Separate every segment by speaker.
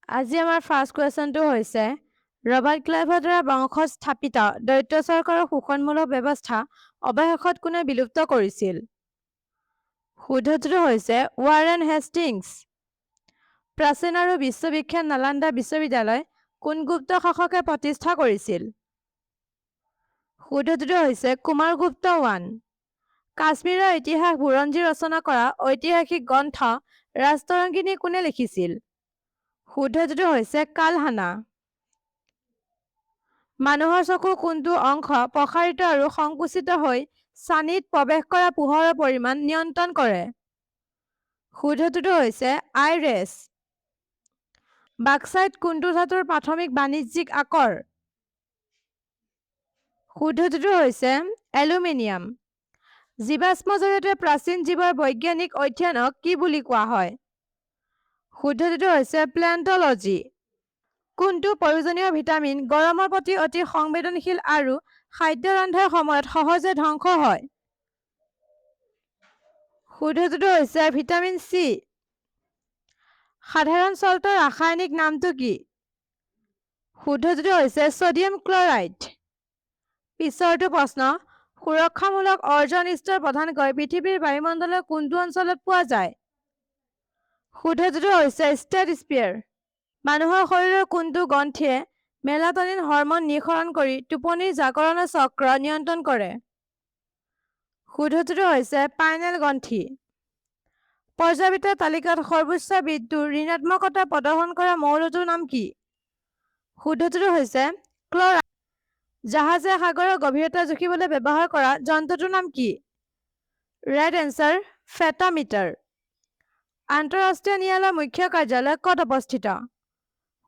Speaker 1: আজি আমাৰ ফাৰ্ষ্ট কুৱেশ্যনটো হৈছে ৰবাৰ্ট ক্লাইভৰ দ্বাৰা বংশত স্থাপিত দ্বৈত চৰকাৰৰ শোষণমূলক ব্যৱস্থা অৱশেষত কোনে বিলুপ্ত কৰিছিল? শুদ্ধটো হৈছে ৱাৰেন হেষ্টিংছ। প্ৰাচীন আৰু বিশ্ববিখ্যাত নালন্দা বিশ্ববিদ্যালয় কোন গুপ্ত শাসকে প্ৰতিষ্ঠা কৰিছিল? শুদ্ধটো হৈছে কুমাৰগুপ্ত I। কাশ্মীৰৰ ইতিহাস বুৰঞ্জী ৰচনা কৰা ঐতিহাসিক গ্ৰন্থ ৰাজতৰংগিনী কোনে লিখিছিল? শুদ্ধটো হৈছে কালহানা। মানুহৰ চকুৰ কোনটো অংশ প্ৰসাৰিত আৰু সংকুচিত হৈ ছানিত প্ৰৱেশ কৰা পোহৰৰ পৰিমাণ নিয়ন্ত্ৰণ কৰে? শুদ্ধটো হৈছে আইৰেছ। বাক্সাইট কোনটো ধাতুৰ প্ৰাথমিক বাণিজ্যিক আকৰ? শুদ্ধটো হৈছে এলুমিনিয়াম। জীৱাশ্ম জৰিয়তে প্ৰাচীন জীৱৰ বৈজ্ঞানিক অধ্যয়নক কি বুলি কোৱা হয়? শুদ্ধটো হৈছে প্লেণ্টলজি। কোনটো প্ৰয়োজনীয় ভিটামিন গৰমৰ প্ৰতি অতি সংবেদনশীল আৰু খাদ্য ৰন্ধাৰ সময়ত সহজে ধ্বংস হয়? শুদ্ধটো হৈছে ভিটামিন চি। সাধাৰণ চল্টৰ ৰাসায়নিক নামটো কি? শুদ্ধটো হৈছে ছডিয়াম ক্লৰাইড। পিছৰটো প্ৰশ্ন, সুৰক্ষামূলক অৰ্জন স্তৰ প্ৰধানকৈ পৃথিৱীৰ বায়ুমণ্ডলৰ কোনটো অঞ্চলত পোৱা যায়? শুদ্ধটো হৈছে ষ্ট্ৰেটোস্ফিয়াৰ। মানুহৰ শৰীৰৰ কোনটো গ্ৰন্থিয়ে মেলাটনিন হৰমন নিঃসৰণ কৰি টোপনিৰ জাগৰণৰ চক্ৰ নিয়ন্ত্ৰণ কৰে? শুদ্ধটো হৈছে পাইনেল গ্ৰন্থি। পৰ্যায়বৃত্তৰ তালিকাত সৰ্বোচ্চ বিন্দুৰ ঋণাত্মকতা প্ৰদৰ্শন কৰা মৌলটোৰ নাম কি? শুদ্ধটো হৈছে ক্লৰাইড। জাহাজে সাগৰৰ গভীৰতা জুখিবলৈ ব্যৱহাৰ কৰা যন্ত্ৰটোৰ নাম কি? Right answer fathometer. আন্তঃৰাষ্ট্ৰীয় ন্যায়ালয়ৰ মুখ্য কাৰ্যালয় ক'ত অৱস্থিত?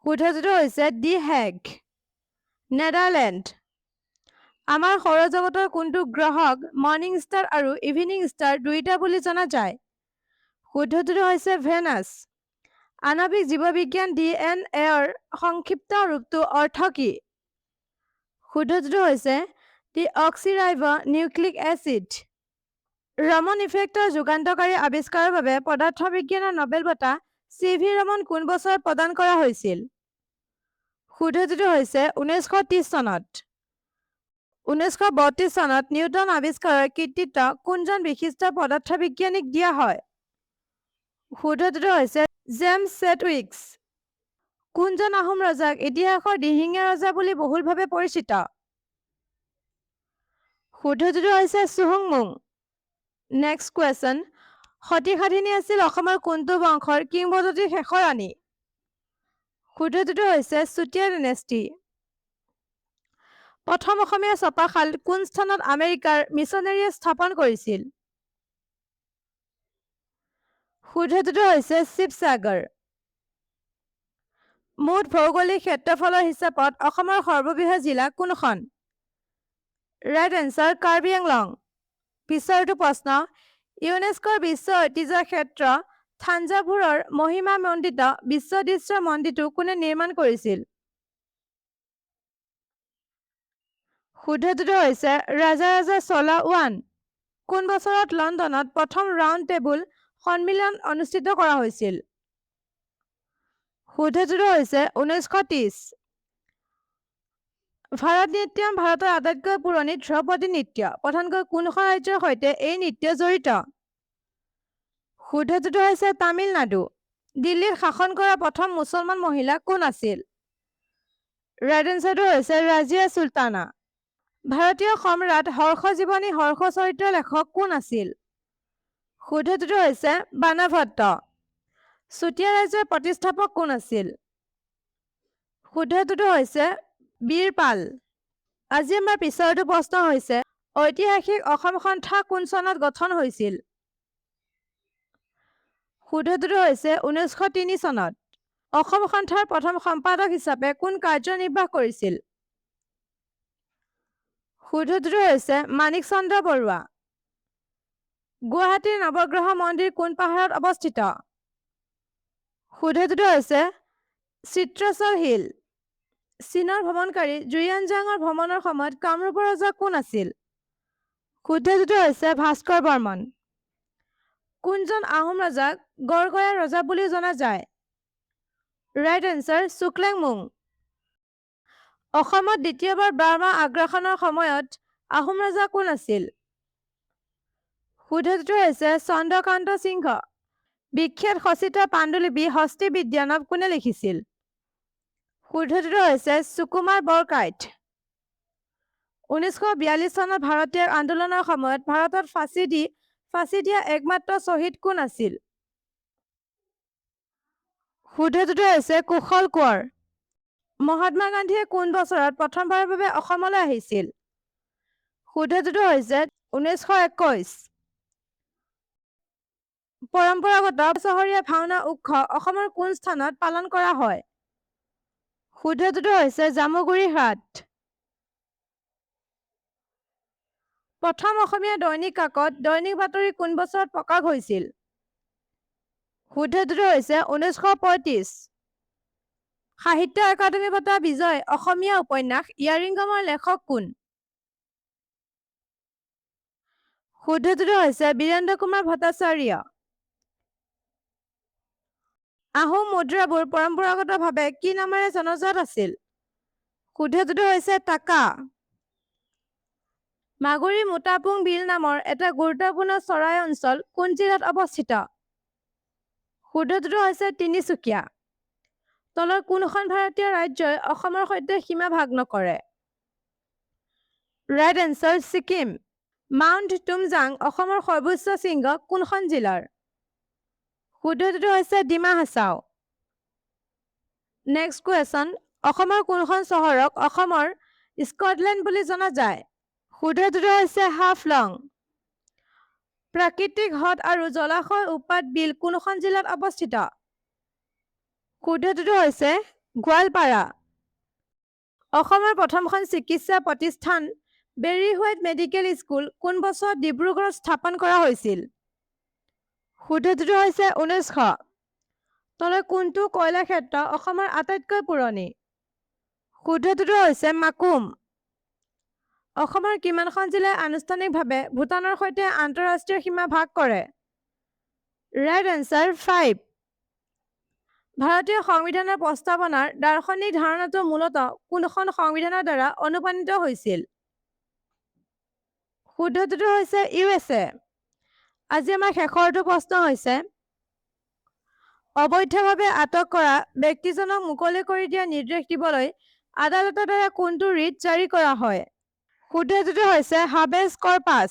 Speaker 1: শুদ্ধটো হৈছে দি হেগ, নেদাৰলেণ্ড। আমাৰ সৌৰজগতৰ কোনটো গ্ৰহক মৰ্নিং ষ্টাৰ আৰু ইভিনিং ষ্টাৰ দুয়োটা বুলি জনা যায়? শুদ্ধটো হৈছে ভেনাছ। আণৱিক জীৱবিজ্ঞান DNA-ৰ সংক্ষিপ্ত ৰূপটো অৰ্থ কি? শুদ্ধটো হৈছে দি অক্সিৰাইব নিউক্লিক এচিড। ৰমন ইফেক্টৰ যুগান্তকাৰী আৱিষ্কাৰৰ বাবে পদাৰ্থবিজ্ঞানৰ নোবেল বঁটা চি.ভি. ৰমন কোন বছৰত প্ৰদান কৰা হৈছিল? শুদ্ধটো হৈছে 1930 চনত। 1932 চনত নিউটন আৱিষ্কাৰৰ কৃতিত্ব কোনজন বিশিষ্ট পদাৰ্থবিজ্ঞানীক দিয়া হয়? শুদ্ধটো হৈছে জেমছ চেডউইক্স। কোনজন আহোম ৰজাক ইতিহাসৰ দিহিঙীয়া ৰজা বুলি বহুলভাৱে পৰিচিত? শুদ্ধটো হৈছে চুহুংমুং। নেক্সট কুৱেশ্যন, সতী সাধিনী আছিল অসমৰ কোনটো বংশৰ কিংবদন্তীৰ শেষৰ ৰাণী? শুদ্ধটো হৈছে চুতীয়া ডিনেষ্টি। প্ৰথম অসমীয়া ছপাশাল কোন স্থানত আমেৰিকাৰ মিছনেৰীয়ে স্থাপন কৰিছিল? শুদ্ধটো হৈছে শিৱসাগৰ। মুঠ ভৌগোলিক ক্ষেত্ৰফলৰ হিচাপত অসমৰ সৰ্ববৃহৎ জিলা কোনখন? Right answer Karbi Anglong. পিছৰটো প্ৰশ্ন, ইউনেস্কোৰ বিশ্ব ঐতিহ্য ক্ষেত্ৰ থাঞ্জাভুৰৰ মহিমামণ্ডিত বিশ্বদৃশ্য মন্দিৰটো কোনে নিৰ্মাণ কৰিছিল? শুদ্ধটো হৈছে ৰাজাৰাজা চোলা I। কোন বছৰত লণ্ডনত প্ৰথম ৰাউণ্ড টেবুল সন্মিলন অনুষ্ঠিত কৰা হৈছিল? শুদ্ধটো হৈছে 1930। ভাৰতনাট্যম ভাৰতৰ আটাইতকৈ পুৰণি ধ্ৰুপদী নৃত্য। প্ৰধানকৈ কোনখন ৰাজ্যৰ সৈতে এই নৃত্য জড়িত? শুদ্ধটো হৈছে তামিলনাডু। দিল্লীত শাসন কৰা প্ৰথম মুছলমান মহিলা কোন আছিল? ৰাইট এনচাৰটো হৈছে ৰাজিয়া চুলতানা। ভাৰতীয় সম্ৰাট হৰ্ষ জীৱনী হৰ্ষ চৰিত্ৰৰ লেখক কোন আছিল? শুদ্ধটো হৈছে বাণভট্ট। চুতীয়া ৰাজ্যৰ প্ৰতিষ্ঠাপক কোন আছিল? শুদ্ধটো হৈছে বীৰপাল। আজি আমাৰ পিছৰটো প্ৰশ্ন হৈছে ঐতিহাসিক অসম সন্থা কোন চনত গঠন হৈছিল? শুদ্ধটো হৈছে 1903 চনত। অসম সন্থাৰ প্ৰথম সম্পাদক হিচাপে কোন কাৰ্যনিৰ্বাহ কৰিছিল? শুদ্ধটো হৈছে মাণিক চন্দ্ৰ বৰুৱা। গুৱাহাটীৰ নৱগ্ৰহ মন্দিৰ কোন পাহাৰত অৱস্থিত? শুদ্ধটো হৈছে চিত্ৰচল হিল। চীনৰ ভ্ৰমণকাৰী জুয়ানজাঙৰ ভ্ৰমণৰ সময়ত কামৰূপৰ ৰজা কোন আছিল? শুদ্ধটো হৈছে ভাস্কৰ বৰ্মন। কোনজন আহোম ৰজাক গড়গয়া ৰজা বুলি জনা যায়? Right answer Suklenmung. অসমত দ্বিতীয়বাৰ বাৰ্মা আগ্ৰাসনৰ সময়ত আহোম ৰজা কোন আছিল? শুদ্ধটো হৈছে চন্দ্ৰকান্ত সিংহ। বিখ্যাত খচিত পাণ্ডুলিপি হস্তি বিদ্যানৱ কোনে লিখিছিল? শুদ্ধটো হৈছে সুকুমাৰ বৰকাইত। 1942 চনত ভাৰতীয় আন্দোলনৰ সময়ত ভাৰতত ফাঁচি দিয়া একমাত্ৰ শ্বহীদ কোন আছিল? শুদ্ধটো হৈছে কুশল কোঁৱৰ। মহাত্মা গান্ধীয়ে কোন বছৰত প্ৰথমবাৰৰ বাবে অসমলৈ আহিছিল? শুদ্ধটো হৈছে 1921। পৰম্পৰাগত চহৰীয়া ভাওনা উৎসৱ অসমৰ কোন স্থানত পালন কৰা হয়? শুদ্ধটো হৈছে জামুগুৰি ঘাট। প্ৰথম অসমীয়া দৈনিক কাকত দৈনিক বাতৰি কোন বছৰত প্ৰকাশ হৈছিল? শুদ্ধটো হৈছে 1935। সাহিত্য একাডেমী বঁটা বিজয় অসমীয়া উপন্যাস ইয়াৰিংগমৰ লেখক কোন? শুদ্ধটো হৈছে বীৰেন্দ্ৰ কুমাৰ ভট্টাচাৰ্য। আহোম মুদ্ৰাবোৰ পৰম্পৰাগতভাৱে কি নামেৰে জনাজাত আছিল? শুদ্ধটো হৈছে টাকা। মাগুৰী মোটাপুং বিল নামৰ এটা গুৰুত্বপূৰ্ণ চৰাই অঞ্চল কোন জিলাত অৱস্থিত? শুদ্ধটো হৈছে তিনিচুকীয়া। তলৰ কোনখন ভাৰতীয় ৰাজ্যই অসমৰ সৈতে সীমা ভাগ নকৰে? Right answer Sikkim. Mount Tumjang অসমৰ সৰ্বোচ্চ শৃংগ কোনখন জিলাৰ? শুদ্ধটো হৈছে ডিমা হাছাও। নেক্সট কুৱেশ্যন, অসমৰ কোনখন চহৰক অসমৰ স্কটলেণ্ড বুলি জনা যায়? শুদ্ধটো হৈছে হাফলং। প্ৰাকৃতিক হ্ৰদ আৰু জলাশয় উৎপাত বিল কোনখন জিলাত অৱস্থিত? শুদ্ধটো হৈছে গোৱালপাৰা। অসমৰ প্ৰথমখন চিকিৎসা প্ৰতিষ্ঠান বেৰী হোৱাইট মেডিকেল স্কুল কোন বছৰত ডিব্ৰুগড়ত স্থাপন কৰা হৈছিল? শুদ্ধটো হৈছে 1900। তলৰ কোনটো কয়লা ক্ষেত্ৰ অসমৰ আটাইতকৈ পুৰণি? শুদ্ধটো হৈছে মাকুম। অসমৰ কিমানখন জিলাই আনুষ্ঠানিকভাৱে ভূটানৰ সৈতে আন্তঃৰাষ্ট্ৰীয় সীমা ভাগ কৰে? Right answer 5। ভাৰতীয় সংবিধানৰ প্ৰস্তাৱনাৰ দাৰ্শনিক ধাৰণাটো মূলতঃ কোনখন সংবিধানৰ দ্বাৰা অনুপ্ৰাণিত হৈছিল? শুদ্ধটো হৈছে USA। আজি আমাৰ শেষৰটো প্ৰশ্ন হৈছে, অবৈধভাৱে আটক কৰা ব্যক্তিজনক মুকলি কৰি দিয়া নিৰ্দেশ দিবলৈ আদালতৰ দ্বাৰা কোনটো ৰিট জাৰি কৰা হয়? শুদ্ধটো হৈছে হাবেছ কৰ্পাছ।